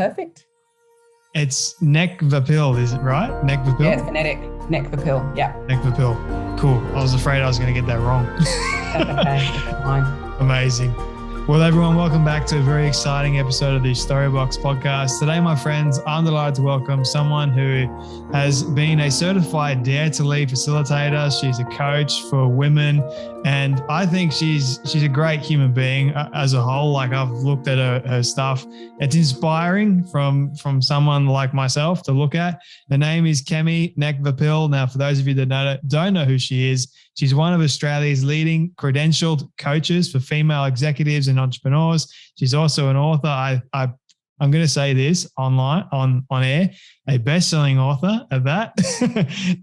Perfect. It's Nekvapil, is it right? Nekvapil? Yeah, it's phonetic. Nekvapil. Yeah. Nekvapil. Cool. I was afraid I was going to get that wrong. That's okay. It's fine. Amazing. Well, everyone, welcome back to a very exciting episode of the Storybox podcast. Today, my friends, I'm delighted to welcome someone who has been a certified Dare to Lead facilitator. She's a coach for women, and I think she's a great human being as a whole. Like, I've looked at her stuff. It's inspiring from someone like myself to look at. Her name is Kemi Nekvapil. Now, for those of you that don't know who she is, she's one of Australia's leading credentialed coaches for female executives and entrepreneurs. She's also an author. I'm going to say this online on air, a best-selling author of that,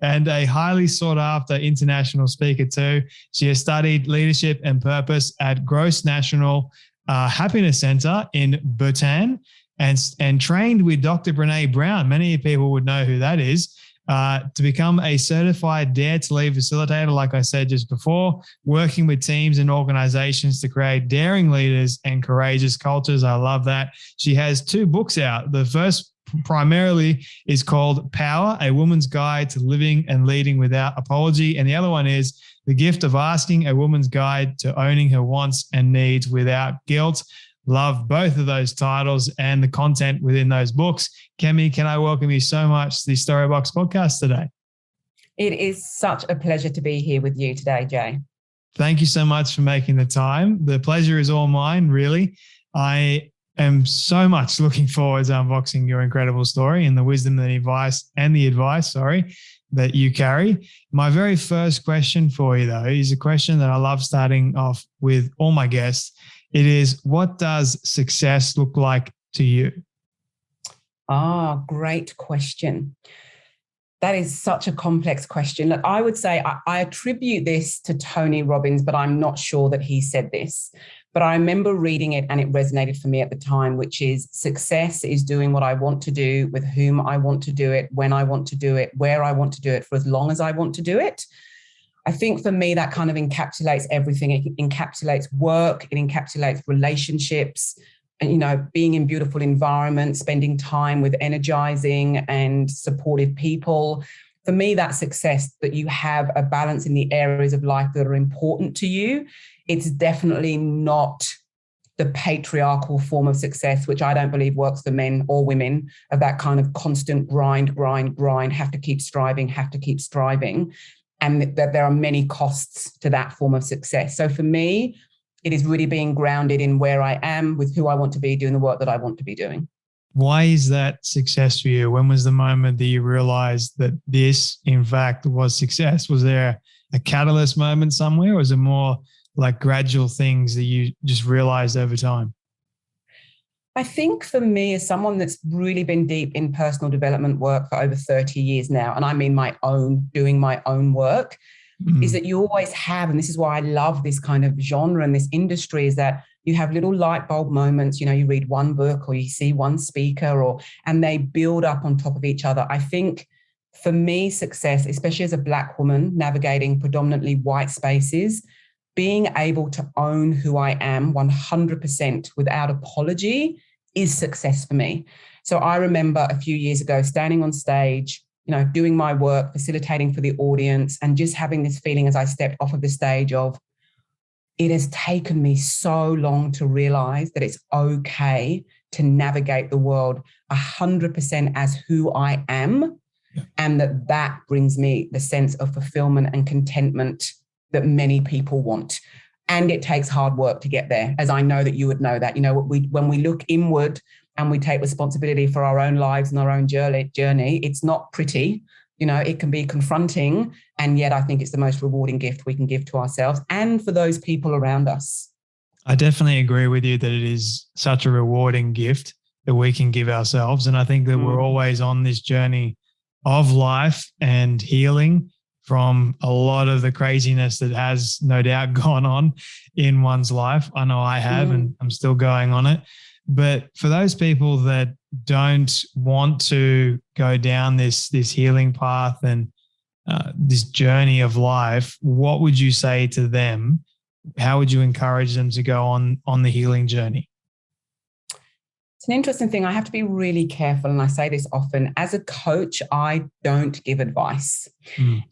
and a highly sought-after international speaker too. She has studied leadership and purpose at Gross National Happiness Centre in Bhutan and trained with Dr. Brene Brown. Many people would know who that is. To become a certified Dare to Lead facilitator, like I said just before, working with teams and organizations to create daring leaders and courageous cultures. I love that. She has 2 books out. The first primarily is called Power, A Woman's Guide to Living and Leading Without Apology. And the other one is The Gift of Asking, A Woman's Guide to Owning Her Wants and Needs Without Guilt. Love both of those titles and the content within those books. Kemi, can I welcome you so much to the Storybox podcast today? It is such a pleasure to be here with you today, Jay. Thank you so much for making the time. The pleasure is all mine, really. I am so much looking forward to unboxing your incredible story and the wisdom and the advice that you carry. My very first question for you, though, is a question that I love starting off with all my guests. It is, what does success look like to you? Great question. That is such a complex question. Look, I would say I attribute this to Tony Robbins, but I'm not sure that he said this. But I remember reading it and it resonated for me at the time, which is success is doing what I want to do, with whom I want to do it, when I want to do it, where I want to do it, for as long as I want to do it. I think for me, that kind of encapsulates everything. It encapsulates work, it encapsulates relationships, and, being in beautiful environments, spending time with energizing and supportive people. For me, that's success, that you have a balance in the areas of life that are important to you. It's definitely not the patriarchal form of success, which I don't believe works for men or women, of that kind of constant grind, have to keep striving. And that there are many costs to that form of success. So for me, it is really being grounded in where I am, with who I want to be, doing the work that I want to be doing. Why is that success for you? When was the moment that you realized that this, in fact, was success? Was there a catalyst moment somewhere, or was it more like gradual things that you just realized over time? I think for me, as someone that's really been deep in personal development work for over 30 years now, and I mean doing my own work, is that you always have, and this is why I love this kind of genre and this industry, is that you have little light bulb moments. You read one book or you see one speaker, and they build up on top of each other. I think for me, success, especially as a Black woman navigating predominantly white spaces, being able to own who I am 100% without apology is success for me. So I remember a few years ago standing on stage, doing my work, facilitating for the audience, and just having this feeling as I stepped off of the stage of, it has taken me so long to realize that it's okay to navigate the world 100% as who I am. Yeah. And that brings me the sense of fulfillment and contentment that many people want. And it takes hard work to get there, as I know that you would know that. When we look inward and we take responsibility for our own lives and our own journey, it's not pretty. It can be confronting, and yet I think it's the most rewarding gift we can give to ourselves and for those people around us. I definitely agree with you that it is such a rewarding gift that we can give ourselves. And I think that we're always on this journey of life and healing from a lot of the craziness that has no doubt gone on in one's life. I know I have, and I'm still going on it. But for those people that don't want to go down this healing path and this journey of life, what would you say to them? How would you encourage them to go on the healing journey? It's an interesting thing. I have to be really careful, and I say this often. As a coach, I don't give advice.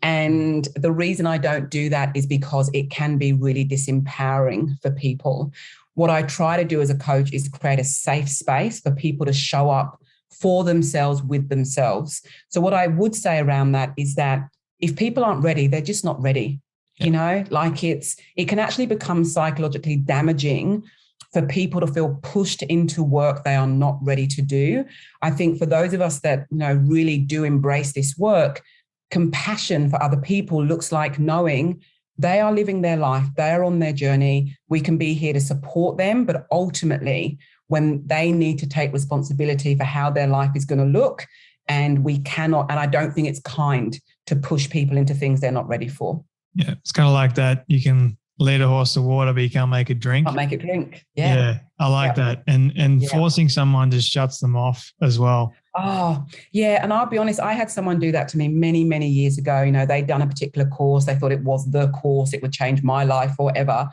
And the reason I don't do that is because it can be really disempowering for people. What I try to do as a coach is create a safe space for people to show up for themselves with themselves. So what I would say around that is that if people aren't ready, they're just not ready. You know, like it can actually become psychologically damaging for people to feel pushed into work they are not ready to do. I think for those of us that, you know, really do embrace this work, compassion for other people looks like knowing they are living their life, they are on their journey. We can be here to support them, but ultimately, when they need to take responsibility for how their life is going to look, and we cannot, and I don't think it's kind to push people into things they're not ready for. Yeah, it's kind of like that. You can lead a horse to water, but you can't make it drink. Can't make it drink. Yeah, I like that. And forcing someone just shuts them off as well. Oh, yeah. And I'll be honest, I had someone do that to me many, many years ago. You know, they'd done a particular course. They thought it was the course. It would change my life or whatever.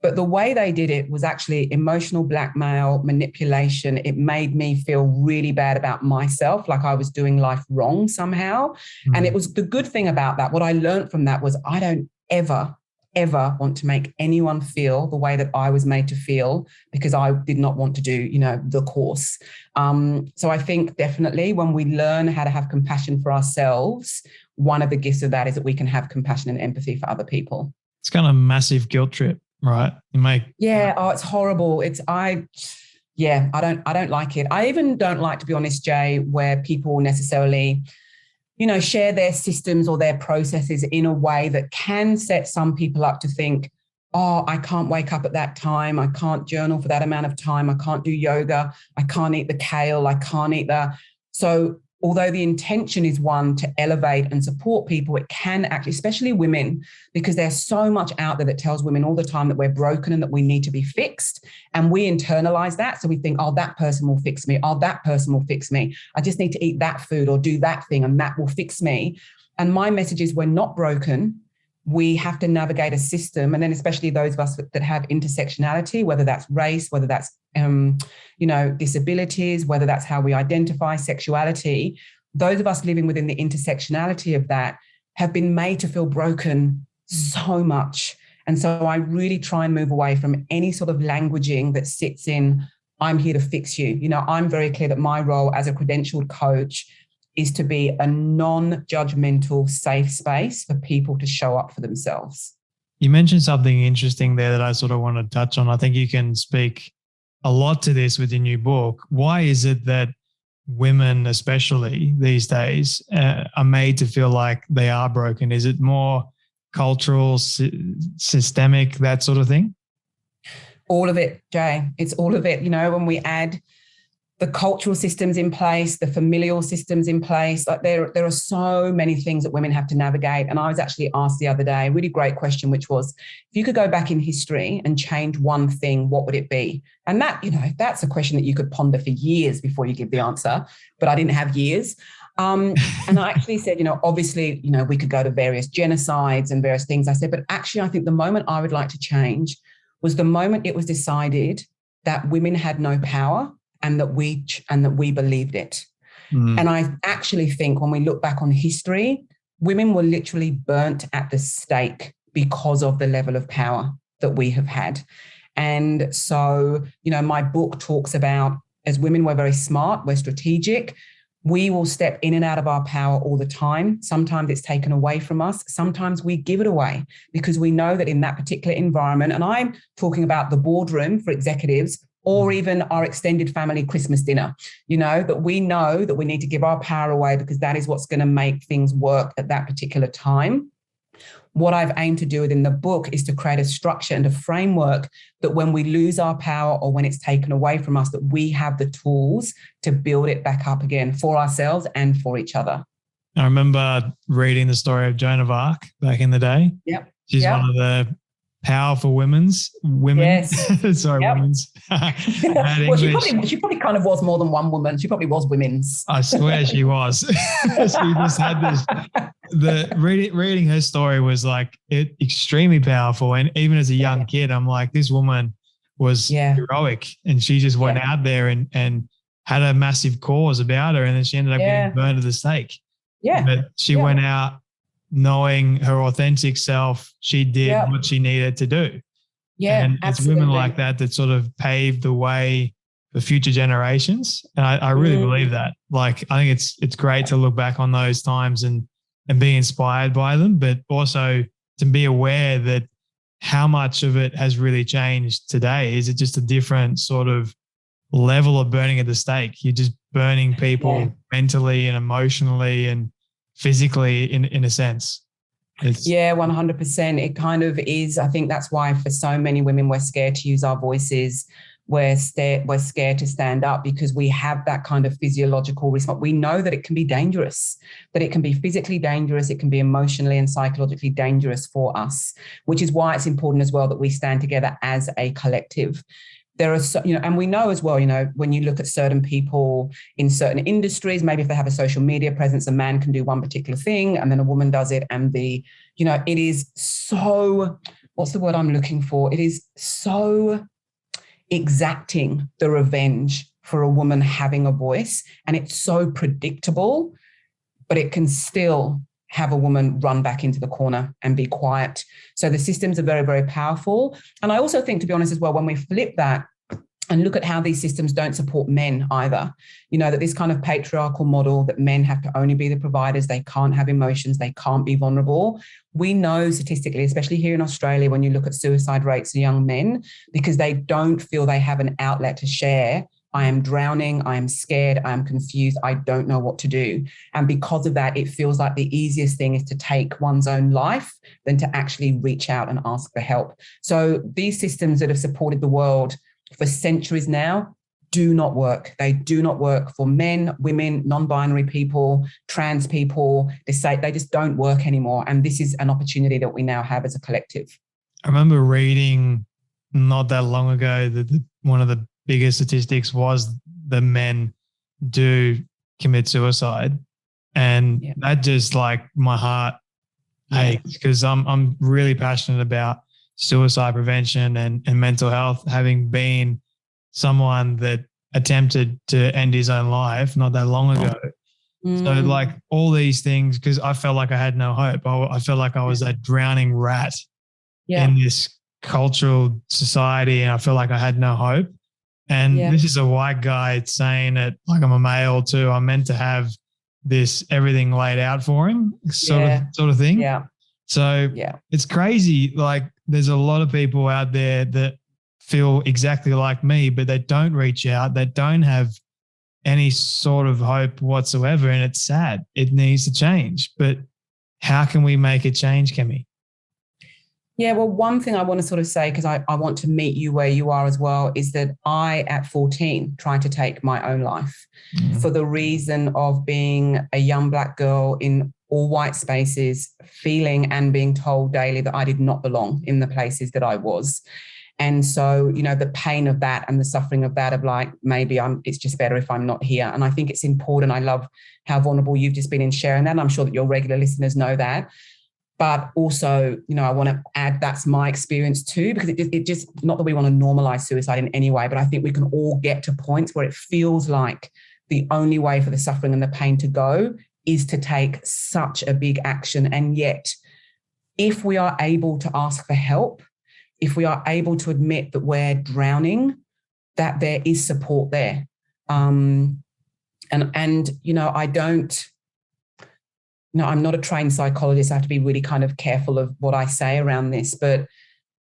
But the way they did it was actually emotional blackmail, manipulation. It made me feel really bad about myself, like I was doing life wrong somehow. And it was the good thing about that. What I learned from that was I don't ever want to make anyone feel the way that I was made to feel because I did not want to do, you know, the course. So I think definitely when we learn how to have compassion for ourselves, one of the gifts of that is that we can have compassion and empathy for other people. It's kind of a massive guilt trip. Right. It's horrible. I don't like it. I even don't like, to be honest, Jay, where people necessarily, you know, share their systems or their processes in a way that can set some people up to think, oh, I can't wake up at that time. I can't journal for that amount of time. I can't do yoga. I can't eat the kale. I can't eat So although the intention is one to elevate and support people, it can actually, especially women, because there's so much out there that tells women all the time that we're broken and that we need to be fixed. And we internalize that. So we think, oh, that person will fix me. Oh, that person will fix me. I just need to eat that food or do that thing and that will fix me. And my message is we're not broken. We have to navigate a system. And then especially those of us that have intersectionality, whether that's race, whether that's, disabilities, whether that's how we identify sexuality, those of us living within the intersectionality of that have been made to feel broken so much. And so I really try and move away from any sort of languaging that sits in, I'm here to fix you. You know, I'm very clear that my role as a credentialed coach is to be a non-judgmental, safe space for people to show up for themselves. You mentioned something interesting there that I sort of want to touch on. I think you can speak a lot to this with your new book. Why is it that women, especially these days, are made to feel like they are broken? Is it more cultural, systemic, that sort of thing? All of it, Jay. It's all of it. You know, when we add the cultural systems in place, the familial systems in place, like there are so many things that women have to navigate. And I was actually asked the other day a really great question, which was, if you could go back in history and change one thing, what would it be? And that, you know, that's a question that you could ponder for years before you give the answer, but I didn't have years. And I actually said, you know, obviously, you know, we could go to various genocides and various things. I said, but actually, I think the moment I would like to change was the moment it was decided that women had no power and that we believed it. And I actually think when we look back on history, women were literally burnt at the stake because of the level of power that we have had. And so, you know, my book talks about, as women, we're very smart, we're strategic. We will step in and out of our power all the time. Sometimes it's taken away from us. Sometimes we give it away because we know that in that particular environment, and I'm talking about the boardroom for executives, or even our extended family Christmas dinner, you know, that we know that we need to give our power away because that is what's going to make things work at that particular time. What I've aimed to do within the book is to create a structure and a framework that when we lose our power or when it's taken away from us, that we have the tools to build it back up again for ourselves and for each other. I remember reading the story of Joan of Arc back in the day. Yep. She's one of the powerful women. Yes. Sorry, yep. women's. Well, she probably kind of was more than one woman. She probably was women's. I swear she was. She just had this. Reading her story was like extremely powerful. And even as a young kid, I'm like, this woman was heroic, and she just went out there and had a massive cause about her, and then she ended up getting burned at the stake. Yeah. But she went out knowing her authentic self. She did what she needed to do. Yeah, and absolutely. It's women like that sort of paved the way for future generations. And I really believe that. Like, I think it's great to look back on those times and be inspired by them, but also to be aware that how much of it has really changed today. Is it just a different sort of level of burning at the stake? You're just burning people mentally and emotionally and physically in a sense. 100%. It kind of is. I think that's why for so many women, we're scared to use our voices. We're scared to stand up because we have that kind of physiological response. We know that it can be dangerous, that it can be physically dangerous. It can be emotionally and psychologically dangerous for us, which is why it's important as well that we stand together as a collective. There are, and we know as well, when you look at certain people in certain industries, maybe if they have a social media presence, a man can do one particular thing and then a woman does it. And it is so, what's the word I'm looking for? It is so exacting, the revenge for a woman having a voice. And it's so predictable, but it can still have a woman run back into the corner and be quiet. So the systems are very, very powerful. And I also think, to be honest as well, when we flip that and look at how these systems don't support men either, that this kind of patriarchal model that men have to only be the providers, they can't have emotions, they can't be vulnerable. We know statistically, especially here in Australia, when you look at suicide rates of young men, because they don't feel they have an outlet to share. I am drowning, I am scared, I am confused, I don't know what to do. And because of that, it feels like the easiest thing is to take one's own life than to actually reach out and ask for help. So these systems that have supported the world for centuries now do not work. They do not work for men, women, non-binary people, trans people. They just don't work anymore. And this is an opportunity that we now have as a collective. I remember reading not that long ago that one of the biggest statistics was that men do commit suicide. And that just, like, my heart aches because I'm really passionate about suicide prevention and mental health, having been someone that attempted to end his own life not that long ago. So, like, all these things, because I felt like I had no hope. I felt like I was a drowning rat in this cultural society, and I felt like I had no hope. And this is a white guy saying it, like, I'm a male too. I'm meant to have this everything laid out for him, sort of thing. Yeah. So it's crazy. Like, there's a lot of people out there that feel exactly like me, but they don't reach out. They don't have any sort of hope whatsoever. And it's sad. It needs to change. But how can we make it change, Kemi? Yeah, well, one thing I want to sort of say, because I want to meet you where you are as well, is that I, at 14, tried to take my own life for the reason of being a young Black girl in all white spaces, feeling and being told daily that I did not belong in the places that I was. And so, the pain of that and the suffering of that, of like, maybe it's just better if I'm not here. And I think it's important. I love how vulnerable you've just been in sharing that. And I'm sure that your regular listeners know that. But also, I want to add that's my experience too, because it just, not that we want to normalize suicide in any way, but I think we can all get to points where it feels like the only way for the suffering and the pain to go is to take such a big action. And yet, if we are able to ask for help, if we are able to admit that we're drowning, that there is support there. I'm not a trained psychologist. I have to be really kind of careful of what I say around this. But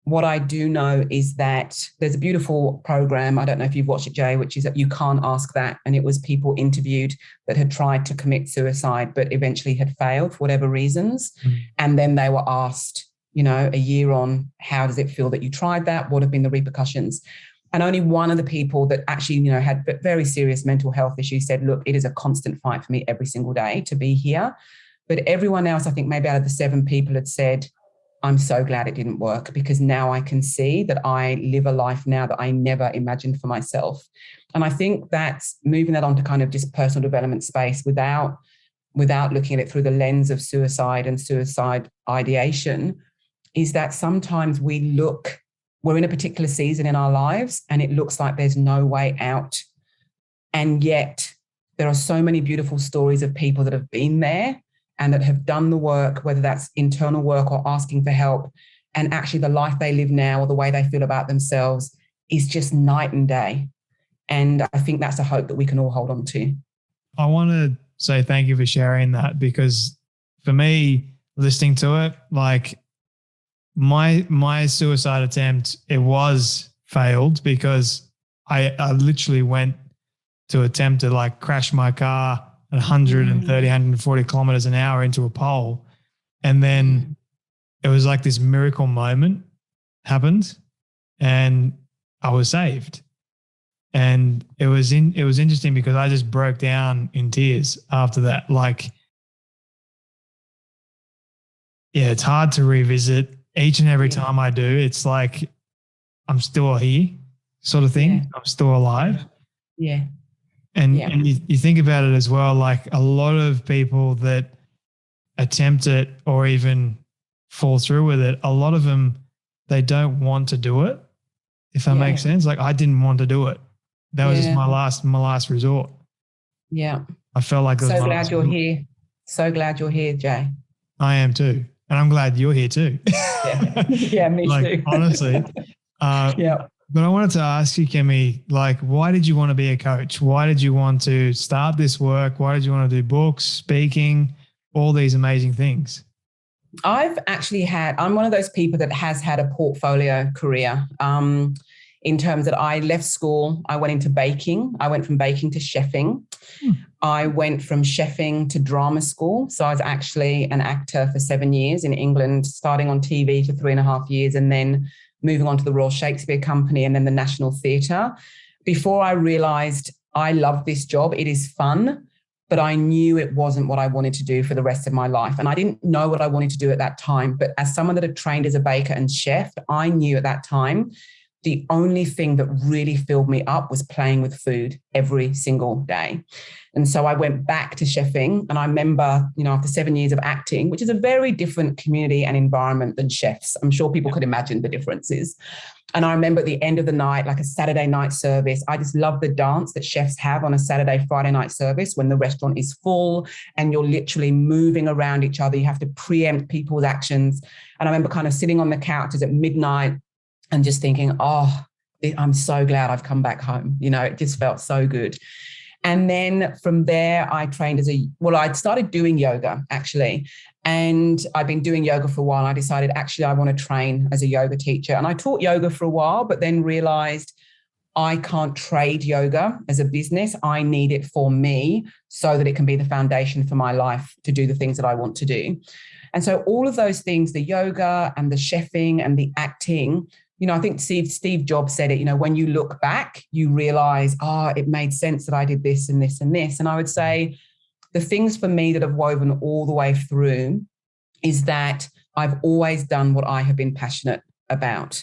what I do know is that there's a beautiful program, I don't know if you've watched it, Jay, which is that You Can't Ask That. And it was people interviewed that had tried to commit suicide, but eventually had failed for whatever reasons. And then they were asked, a year on, how does it feel that you tried that? What have been the repercussions? And only one of the people that actually, had very serious mental health issues said, look, it is a constant fight for me every single day to be here. But everyone else, I think maybe out of the 7 people, had said, I'm so glad it didn't work, because now I can see that I live a life now that I never imagined for myself. And I think that's moving that onto kind of just personal development space without looking at it through the lens of suicide and suicide ideation, is that sometimes we're in a particular season in our lives and it looks like there's no way out. And yet there are so many beautiful stories of people that have been there and that have done the work, whether that's internal work or asking for help. And actually the life they live now or the way they feel about themselves is just night and day. And I think that's a hope that we can all hold on to. I want to say thank you for sharing that, because for me, listening to it, like my suicide attempt, it was failed because I literally went to attempt to like crash my car at 130, 140 kilometers an hour into a pole. And then it was like this miracle moment happened and I was saved. And it was interesting because I just broke down in tears after that. Like, yeah, it's hard to revisit. Each and every time I do, it's like I'm still here sort of thing. Yeah. I'm still alive. Yeah. And you think about it as well, like a lot of people that attempt it or even fall through with it, a lot of them, they don't want to do it, if that makes sense. Like I didn't want to do it. That was just my last resort. Yeah. I felt like so glad you're here. So glad you're here, Jay. I am too. And I'm glad you're here too. Yeah, me too. Honestly. But I wanted to ask you, Kemi, like, why did you want to be a coach? Why did you want to start this work? Why did you want to do books, speaking, all these amazing things? I'm one of those people that has had a portfolio career. In terms that I left school, I went into baking. I went from baking to chefing. I went from chefing to drama school. So I was actually an actor for 7 years in England, starting on TV for 3.5 years, and then moving on to the Royal Shakespeare Company and then the National Theatre. Before I realised I love this job, it is fun, but I knew it wasn't what I wanted to do for the rest of my life. And I didn't know what I wanted to do at that time. But as someone that had trained as a baker and chef, I knew at that time the only thing that really filled me up was playing with food every single day. And so I went back to chefing. And I remember, after 7 years of acting, which is a very different community and environment than chefs. I'm sure people could imagine the differences. And I remember at the end of the night, like a Saturday night service, I just love the dance that chefs have on a Saturday, Friday night service when the restaurant is full and you're literally moving around each other. You have to preempt people's actions. And I remember kind of sitting on the couches at midnight and just thinking, I'm so glad I've come back home. It just felt so good. And then from there, I trained I'd started doing yoga actually. And I've been doing yoga for a while. I decided actually I want to train as a yoga teacher. And I taught yoga for a while, but then realized I can't trade yoga as a business. I need it for me so that it can be the foundation for my life to do the things that I want to do. And so all of those things, the yoga and the chefing and the acting, I think Steve Jobs said it, when you look back, you realize, it made sense that I did this and this and this. And I would say the things for me that have woven all the way through is that I've always done what I have been passionate about.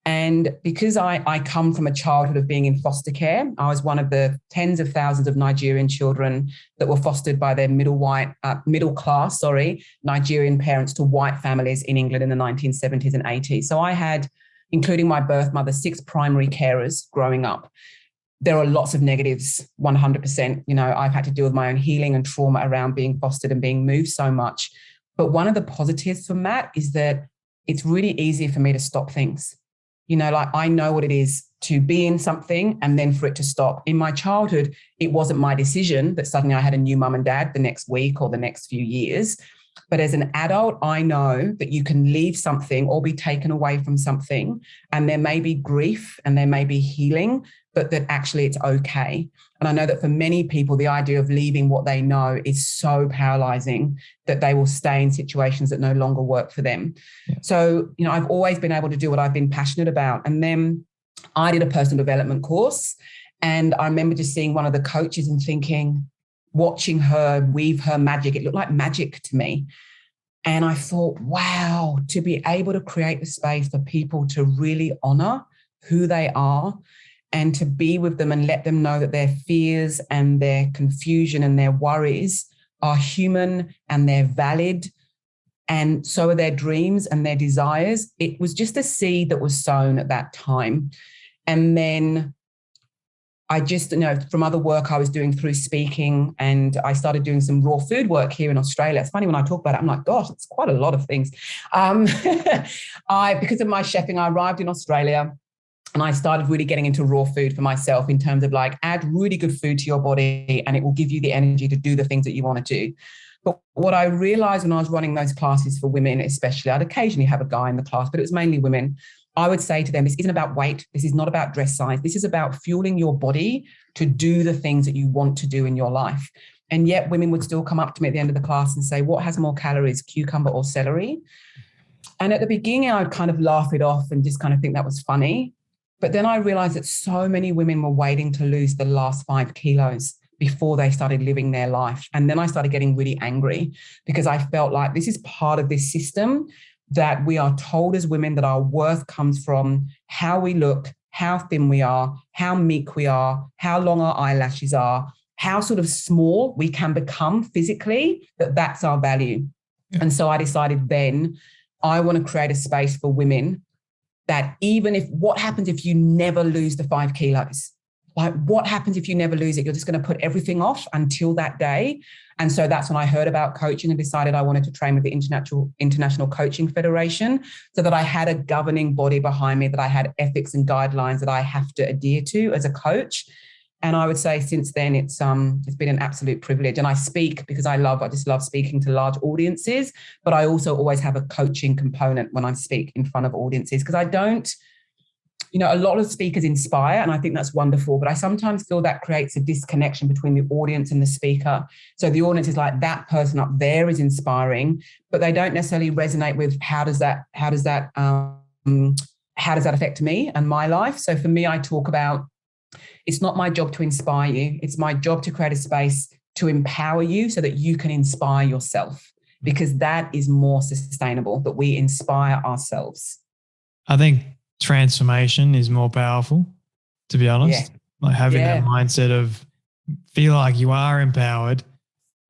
And because I come from a childhood of being in foster care, I was one of the tens of thousands of Nigerian children that were fostered by their middle class Nigerian parents to white families in England in the 1970s and 80s. So I had, including my birth mother, 6 primary carers growing up. There are lots of negatives, 100%. I've had to deal with my own healing and trauma around being fostered and being moved so much. But one of the positives from that is that it's really easy for me to stop things. I know what it is to be in something and then for it to stop. In my childhood, it wasn't my decision that suddenly I had a new mum and dad the next week or the next few years. But as an adult, I know that you can leave something or be taken away from something, and there may be grief and there may be healing, but that actually it's okay. And I know that for many people, the idea of leaving what they know is so paralyzing that they will stay in situations that no longer work for them. Yeah. So, I've always been able to do what I've been passionate about. And then I did a personal development course, and I remember just seeing one of the coaches and thinking, watching her weave her magic, it looked like magic to me. And I thought, wow, to be able to create the space for people to really honor who they are and to be with them and let them know that their fears and their confusion and their worries are human and they're valid, and so are their dreams and their desires. It was just a seed that was sown at that time. And then I just, from other work I was doing through speaking, and I started doing some raw food work here in Australia. It's funny when I talk about it, I'm like, gosh, it's quite a lot of things. Because of my chefing, I arrived in Australia and I started really getting into raw food for myself in terms of like, add really good food to your body and it will give you the energy to do the things that you want to do. But what I realized when I was running those classes for women, especially, I'd occasionally have a guy in the class, but it was mainly women. I would say to them, this isn't about weight. This is not about dress size. This is about fueling your body to do the things that you want to do in your life. And yet women would still come up to me at the end of the class and say, what has more calories, cucumber or celery? And at the beginning, I'd kind of laugh it off and just kind of think that was funny. But then I realized that so many women were waiting to lose the last 5 kilos before they started living their life. And then I started getting really angry because I felt like this is part of this system that we are told as women that our worth comes from how we look, how thin we are, how meek we are, how long our eyelashes are, how sort of small we can become physically, that's our value. Yeah. And so I decided then I want to create a space for women that even if, what happens if you never lose the 5 kilos? Like, what happens if you never lose it? You're just going to put everything off until that day. And so that's when I heard about coaching and decided I wanted to train with the International Coaching Federation so that I had a governing body behind me, that I had ethics and guidelines that I have to adhere to as a coach. And I would say since then, it's been an absolute privilege. And I speak because I just love speaking to large audiences, but I also always have a coaching component when I speak in front of audiences because I don't, a lot of speakers inspire, and I think that's wonderful, but I sometimes feel that creates a disconnection between the audience and the speaker. So the audience is like, that person up there is inspiring, but they don't necessarily resonate with how does that affect me and my life? So for me, I talk about, it's not my job to inspire you. It's my job to create a space to empower you so that you can inspire yourself, because that is more sustainable, that we inspire ourselves. I think transformation is more powerful, to be honest. Yeah. Like having that mindset of feel like you are empowered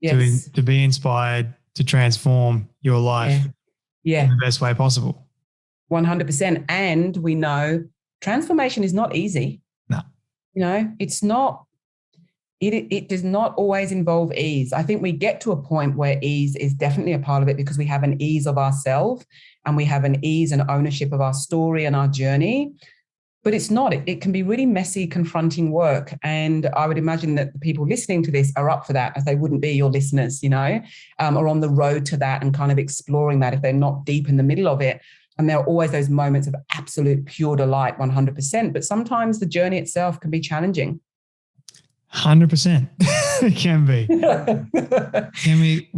to be inspired to transform your life in the best way possible. 100%. And we know transformation is not easy. No. It's not. It does not always involve ease. I think we get to a point where ease is definitely a part of it because we have an ease of ourselves and we have an ease and ownership of our story and our journey. But it's not. It can be really messy, confronting work. And I would imagine that the people listening to this are up for that, as they wouldn't be your listeners, are on the road to that and kind of exploring that if they're not deep in the middle of it. And there are always those moments of absolute pure delight, 100%. But sometimes the journey itself can be challenging. 100%. It can be. Kemi,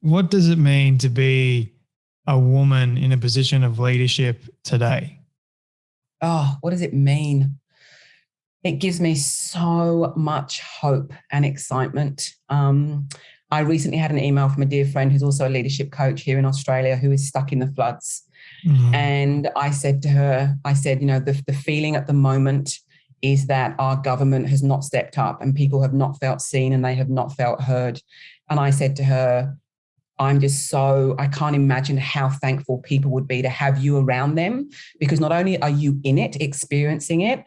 what does it mean to be a woman in a position of leadership today? Oh, what does it mean? It gives me so much hope and excitement. I recently had an email from a dear friend who's also a leadership coach here in Australia who is stuck in the floods. Mm-hmm. And I said to her, the feeling at the moment is that our government has not stepped up and people have not felt seen and they have not felt heard. And I said to her, I can't imagine how thankful people would be to have you around them, because not only are you in it, experiencing it,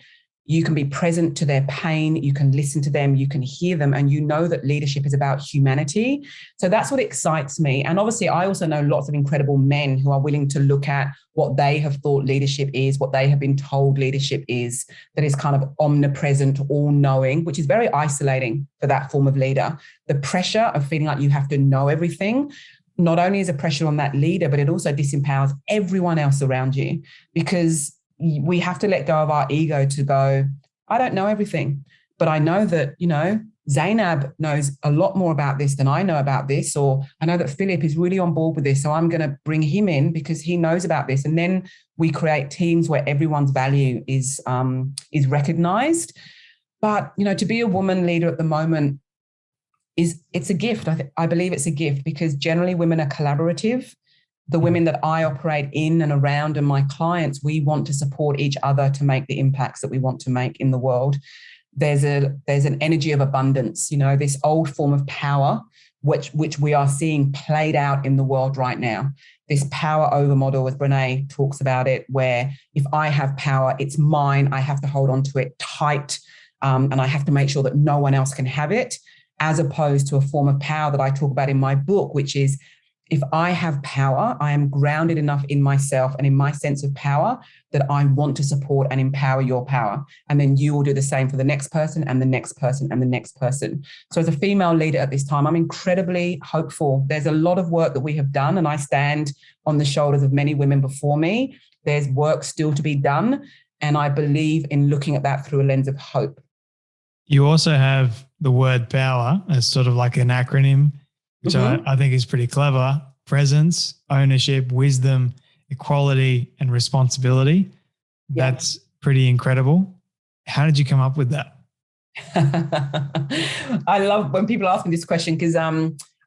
you can be present to their pain, you can listen to them, you can hear them, and you know that leadership is about humanity. So that's what excites me. And obviously, I also know lots of incredible men who are willing to look at what they have thought leadership is, what they have been told leadership is, that is kind of omnipresent, all-knowing, which is very isolating for that form of leader. The pressure of feeling like you have to know everything not only is a pressure on that leader, but it also disempowers everyone else around you, because we have to let go of our ego to go, I don't know everything, but I know that, Zainab knows a lot more about this than I know about this, or I know that Philip is really on board with this, so I'm going to bring him in because he knows about this. And then we create teams where everyone's value is recognized. But, to be a woman leader at the moment it's a gift. I believe it's a gift because generally women are collaborative. The women that I operate in and around and my clients, we want to support each other to make the impacts that we want to make in the world. There's an energy of abundance, this old form of power, which we are seeing played out in the world right now. This power over model, as Brene talks about it, where if I have power, it's mine. I have to hold on to it tight. and I have to make sure that no one else can have it, as opposed to a form of power that I talk about in my book, which is, if I have power, I am grounded enough in myself and in my sense of power that I want to support and empower your power. And then you will do the same for the next person and the next person and the next person. So as a female leader at this time, I'm incredibly hopeful. There's a lot of work that we have done, and I stand on the shoulders of many women before me. There's work still to be done. And I believe in looking at that through a lens of hope. You also have the word power as sort of like an acronym, which I think is pretty clever. Presence, ownership, wisdom, equality, and responsibility. Yeah. That's pretty incredible. How did you come up with that? I love when people ask me this question, because I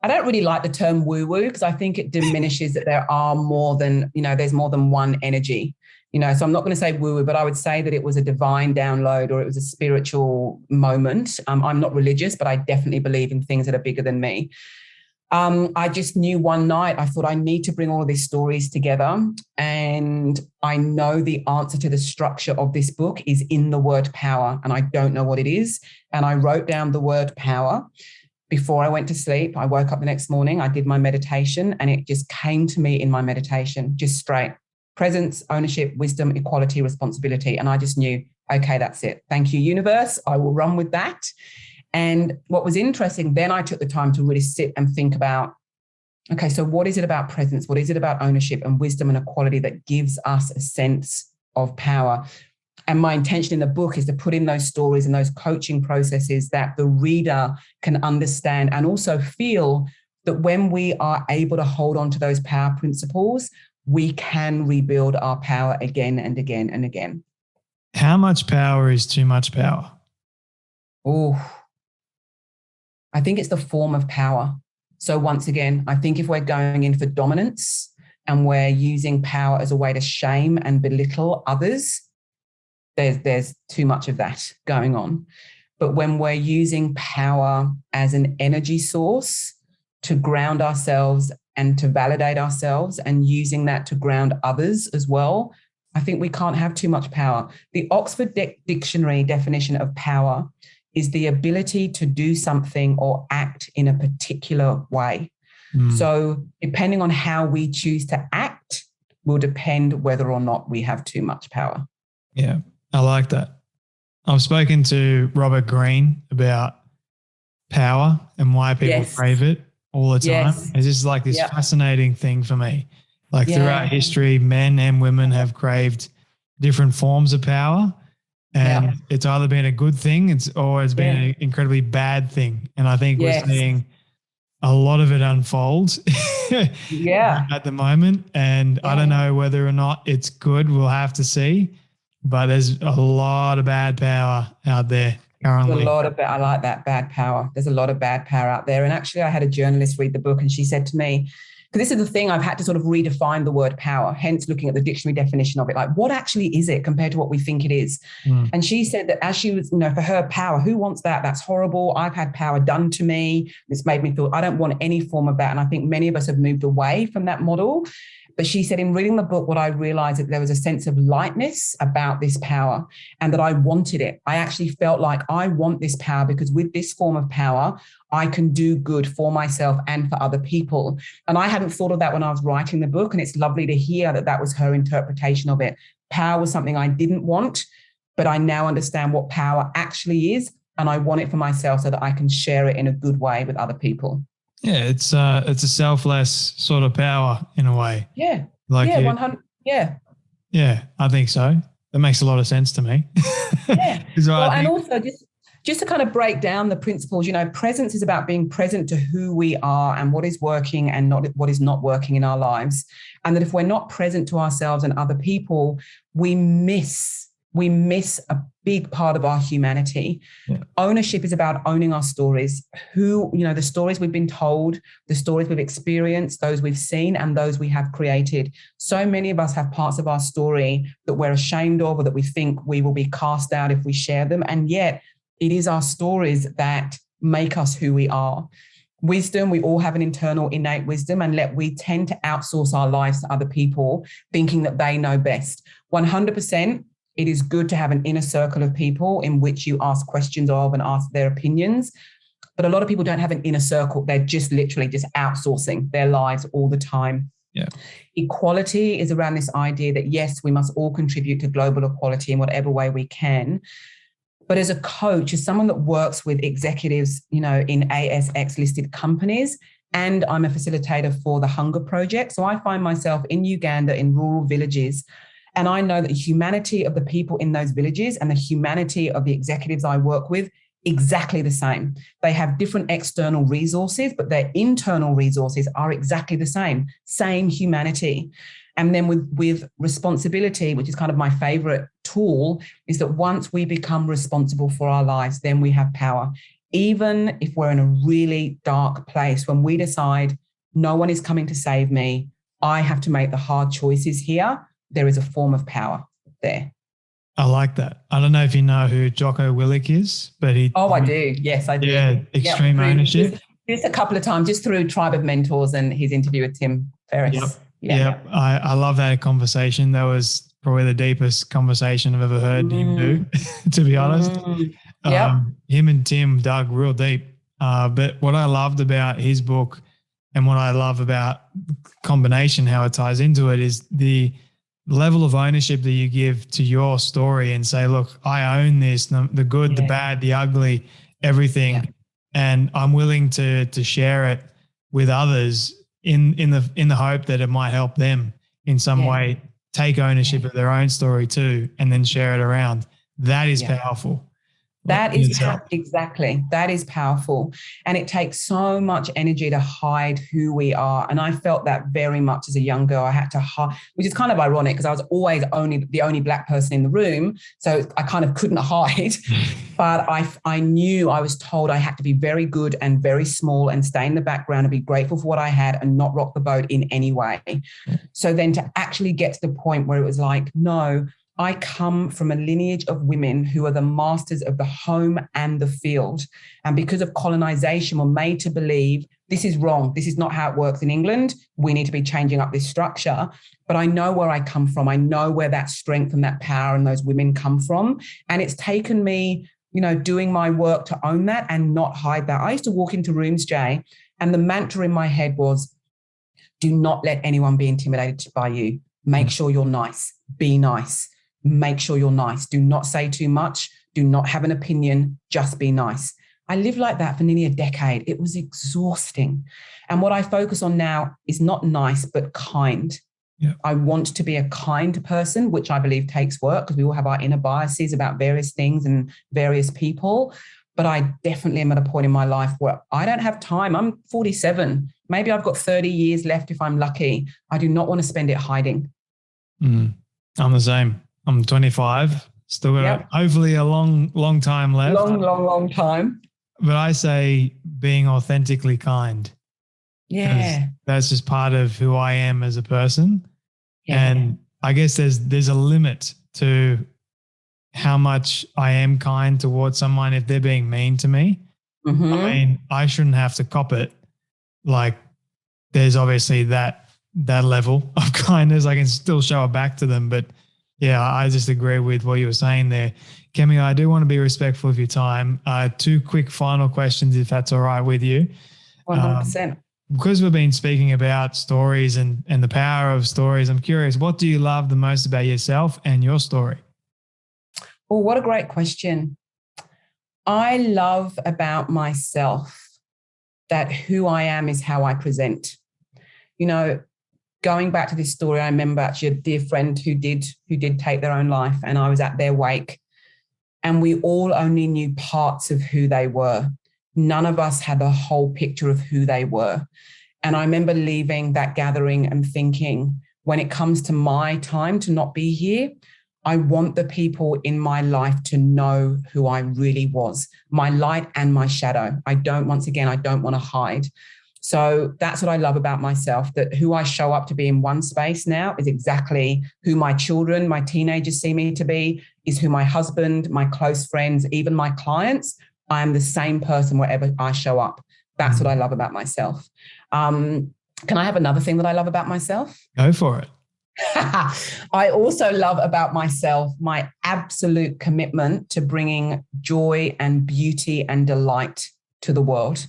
don't really like the term woo-woo, because I think it diminishes that there are more than, there's more than one energy. So I'm not going to say woo-woo, but I would say that it was a divine download, or it was a spiritual moment. I'm not religious, but I definitely believe in things that are bigger than me. I just knew one night, I thought, I need to bring all of these stories together. And I know the answer to the structure of this book is in the word power, and I don't know what it is. And I wrote down the word power before I went to sleep. I woke up the next morning, I did my meditation, and it just came to me in my meditation, just straight. Presence, ownership, wisdom, equality, responsibility. And I just knew, okay, that's it. Thank you, universe. I will run with that. And what was interesting, then I took the time to really sit and think about, okay, so what is it about presence? What is it about ownership and wisdom and equality that gives us a sense of power? And my intention in the book is to put in those stories and those coaching processes that the reader can understand, and also feel that when we are able to hold on to those power principles, we can rebuild our power again and again and again. How much power is too much power? Oh, I think it's the form of power. So once again, I think if we're going in for dominance and we're using power as a way to shame and belittle others, there's too much of that going on. But when we're using power as an energy source to ground ourselves and to validate ourselves, and using that to ground others as well, I think we can't have too much power. The Oxford Dictionary definition of power is the ability to do something or act in a particular way. So depending on how we choose to act will depend whether or not we have too much power. Yeah, I like that. I've spoken to Robert Greene about power and why people crave it all the time. Yes. It's just like this fascinating thing for me. Like throughout history, men and women have craved different forms of power. And it's either been a good thing or it's been an incredibly bad thing. And I think we're seeing a lot of it unfold at the moment. And I don't know whether or not it's good. We'll have to see. But there's a lot of bad power out there currently. I like that, bad power. There's a lot of bad power out there. And actually, I had a journalist read the book, and she said to me, because this is the thing, I've had to sort of redefine the word power, hence looking at the dictionary definition of it. Like, what actually is it compared to what we think it is? And she said that as she was, for her, power, who wants that? That's horrible. I've had power done to me. It's made me feel I don't want any form of that. And I think many of us have moved away from that model. But she said, in reading the book, what I realized that there was a sense of lightness about this power, and that I wanted it. I actually felt like I want this power, because with this form of power, I can do good for myself and for other people. And I hadn't thought of that when I was writing the book. And it's lovely to hear that that was her interpretation of it. Power was something I didn't want, but I now understand what power actually is. And I want it for myself so that I can share it in a good way with other people. Yeah, it's a selfless sort of power in a way. Yeah. Like 100. Yeah. Yeah, I think so. That makes a lot of sense to me. Yeah. Well, and also just to kind of break down the principles, presence is about being present to who we are and what is working and not what is not working in our lives. And that if we're not present to ourselves and other people, we miss a big part of our humanity. Yeah. Ownership is about owning our stories, the stories we've been told, the stories we've experienced, those we've seen, and those we have created. So many of us have parts of our story that we're ashamed of, or that we think we will be cast out if we share them. And yet it is our stories that make us who we are. Wisdom, we all have an internal innate wisdom, and we tend to outsource our lives to other people, thinking that they know best. 100%. It is good to have an inner circle of people in which you ask questions of and ask their opinions. But a lot of people don't have an inner circle. They're just literally just outsourcing their lives all the time. Yeah. Equality is around this idea that, yes, we must all contribute to global equality in whatever way we can. But as a coach, as someone that works with executives, in ASX listed companies, and I'm a facilitator for the Hunger Project. So I find myself in Uganda in rural villages, and I know that the humanity of the people in those villages and the humanity of the executives I work with, exactly the same. They have different external resources, but their internal resources are exactly the same humanity. And then with responsibility, which is kind of my favorite tool, is that once we become responsible for our lives, then we have power. Even if we're in a really dark place, when we decide no one is coming to save me, I have to make the hard choices here, there is a form of power there. I like that. I don't know if you know who Jocko Willink is, but I do. Yes, I do. Yeah, extreme ownership. Just a couple of times, just through Tribe of Mentors and his interview with Tim Ferriss. Yep. I love that conversation. That was probably the deepest conversation I've ever heard him do, to be honest. Him and Tim dug real deep. But what I loved about his book and what I love about combination, how it ties into it, is the level of ownership that you give to your story and say, look, I own this, the good, the bad, the ugly, everything. Yeah. And I'm willing to share it with others in the hope that it might help them in some way take ownership of their own story too, and then share it around. That is powerful. That is exactly. That is powerful. And it takes so much energy to hide who we are. And I felt that very much as a young girl. I had to hide, which is kind of ironic because I was always the only Black person in the room. So I kind of couldn't hide. But I knew, I was told I had to be very good and very small and stay in the background and be grateful for what I had and not rock the boat in any way. So then to actually get to the point where it was like, no, I come from a lineage of women who are the masters of the home and the field. And because of colonization, we're made to believe this is wrong. This is not how it works in England. We need to be changing up this structure. But I know where I come from. I know where that strength and that power and those women come from. And it's taken me, doing my work to own that and not hide that. I used to walk into rooms, Jay, and the mantra in my head was, do not let anyone be intimidated by you. Make sure you're nice. Be nice. Make sure you're nice. Do not say too much. Do not have an opinion. Just be nice. I lived like that for nearly a decade. It was exhausting. And what I focus on now is not nice, but kind. Yeah. I want to be a kind person, which I believe takes work because we all have our inner biases about various things and various people. But I definitely am at a point in my life where I don't have time. I'm 47. Maybe I've got 30 years left if I'm lucky. I do not want to spend it hiding. I'm the same. I'm 25, still got hopefully a long time left. Long time. But I say being authentically kind. Yeah. That's just part of who I am as a person. Yeah. And I guess there's a limit to how much I am kind towards someone if they're being mean to me. Mm-hmm. I mean, I shouldn't have to cop it. Like there's obviously that level of kindness. I can still show it back to them, but yeah, I just agree with what you were saying there. Kemi, I do want to be respectful of your time. 2 quick final questions, if that's all right with you. 100%. Because we've been speaking about stories and the power of stories, I'm curious, what do you love the most about yourself and your story? Oh, what a great question. I love about myself that who I am is how I present. Going back to this story, I remember actually a dear friend who did take their own life, and I was at their wake, and we all only knew parts of who they were. None of us had the whole picture of who they were. And I remember leaving that gathering and thinking, when it comes to my time to not be here, I want the people in my life to know who I really was, my light and my shadow. I don't want to hide. So that's what I love about myself, that who I show up to be in one space now is exactly who my children, my teenagers see me to be, is who my husband, my close friends, even my clients, I am the same person wherever I show up. That's what I love about myself. Can I have another thing that I love about myself? Go for it. I also love about myself my absolute commitment to bringing joy and beauty and delight to the world.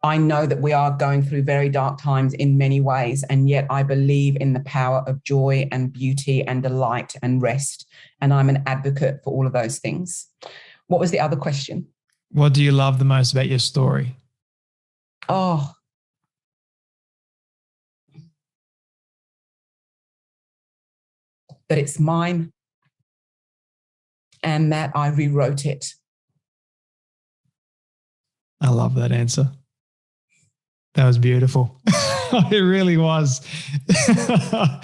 I know that we are going through very dark times in many ways, and yet I believe in the power of joy and beauty and delight and rest. And I'm an advocate for all of those things. What was the other question? What do you love the most about your story? Oh, that it's mine and that I rewrote it. I love that answer. That was beautiful. It really was. Felt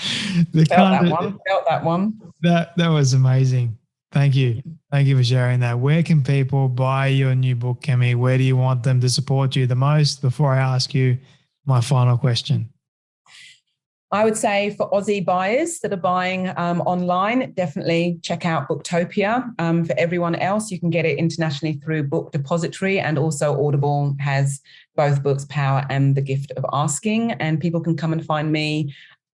that one. That was amazing. Thank you. Thank you for sharing that. Where can people buy your new book, Kemi? Where do you want them to support you the most? Before I ask you my final question. I would say for Aussie buyers that are buying online, definitely check out Booktopia. For everyone else, you can get it internationally through Book Depository, and also Audible has both books, Power and The Gift of Asking. And people can come and find me.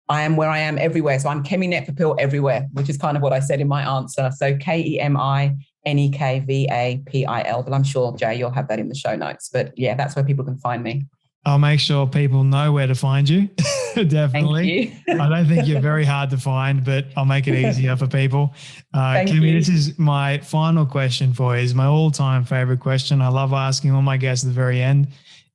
I am where I am everywhere. So I'm Kemi Nekvapil everywhere, which is kind of what I said in my answer. So KEMINEKVAPIL. But I'm sure, Jay, you'll have that in the show notes. But yeah, that's where people can find me. I'll make sure people know where to find you. Definitely. Thank you. I don't think you're very hard to find, but I'll make it easier for people. Kemi, this is my final question for you. It's my all-time favorite question. I love asking all my guests at the very end.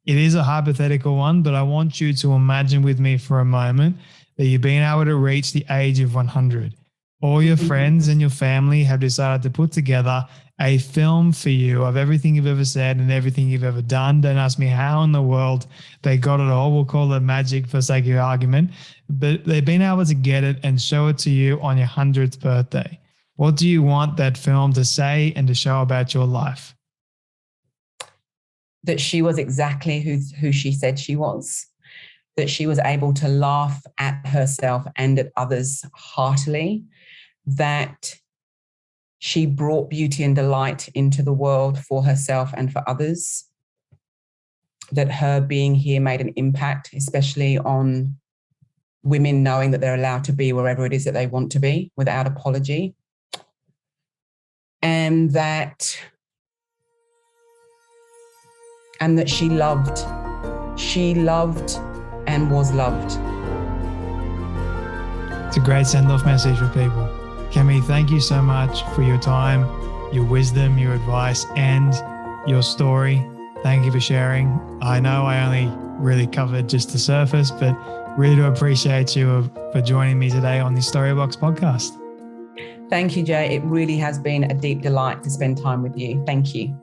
It is a hypothetical one, but I want you to imagine with me for a moment that you've been able to reach the age of 100. All your friends and your family have decided to put together a film for you of everything you've ever said and everything you've ever done. Don't ask me how in the world they got it all. We'll call it magic for sake of argument. But they've been able to get it and show it to you on your 100th birthday. What do you want that film to say and to show about your life? That she was exactly who she said she was. That she was able to laugh at herself and at others heartily. That she brought beauty and delight into the world for herself and for others. That her being here made an impact, especially on women knowing that they're allowed to be wherever it is that they want to be without apology. And that she loved and was loved. It's a great send-off message for people. Kemi, thank you so much for your time, your wisdom, your advice, and your story. Thank you for sharing. I know I only really covered just the surface, but really do appreciate you for joining me today on the Storybox podcast. Thank you, Jay. It really has been a deep delight to spend time with you. Thank you.